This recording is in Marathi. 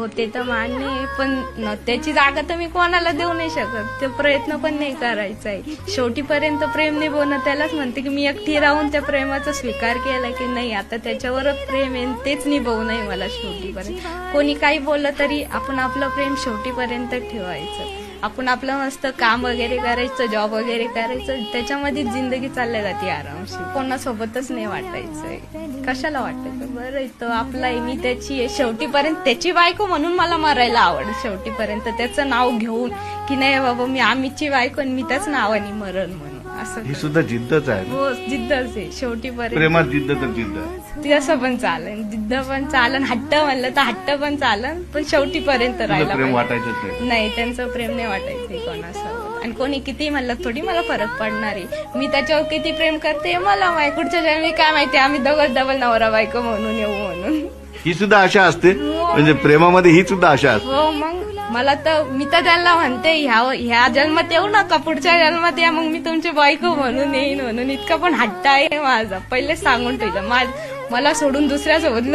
हो ते तर मान्य आहे, पण त्याची जागा तर मी कोणाला देऊ नाही शकत. ते प्रयत्न पण नाही करायचा आहे. शेवटीपर्यंत प्रेम निभवणं त्यालाच म्हणते की मी एकटी राहून त्या प्रेमाचा स्वीकार केला की नाही आता त्याच्यावरच प्रेम आहे, तेच निभवू नये मला शेवटीपर्यंत. कोणी काही बोललं तरी आपण आपलं प्रेम शेवटीपर्यंत ठेवायचं. आपण आपलं मस्त काम वगैरे करायचं, जॉब वगैरे करायचं, त्याच्यामध्येच जिंदगी चालल्या जाते आरामशी. कोणासोबतच नाही वाटायचंय, कशाला वाटायचं. बरं इथं आपला आहे, मी त्याची आहे, शेवटीपर्यंत त्याची बायको म्हणून मला मरायला आवडेल. शेवटीपर्यंत त्याचं नाव घेऊन की नाही बाबा मी आम्हीची बायको मी त्याच नावाने मरण म्हणून असं. ही सुद्धा जिद्दच आहे. हो जिद्दच आहे शेवटीपर्यंत. प्रेमात जिद्द तर जिद्द. तसं पण चालन, जिद्द पण चालन, हट्ट म्हणलं तर हट्ट पण चालन, पण शेवटीपर्यंत राहायला प्रेम पाहिजे. वाटायचं नाही त्यांचं प्रेम नाही वाटायचंय कोणासोबत. आणि कोणी किती म्हणलं थोडी मला फरक पडणार आहे. मी त्याच्यावर किती प्रेम करते मला माहिती. पुढच्या जन्मी काय माहिती आम्ही दोघं डबल नवरा बायको म्हणून येऊ म्हणून. ही सुद्धा आशा असते, म्हणजे प्रेमामध्ये ही सुद्धा आशा असते. हो मग मला तर मी तर त्यांना म्हणते ह्या जन्मात येऊ नका, पुढच्या जन्मात या, मग मी तुमची बायको म्हणून येईन म्हणून. इतका पण हट्ट आहे माझा, पहिले सांगून ठेवलं. मला सोडून दुसऱ्यासोबत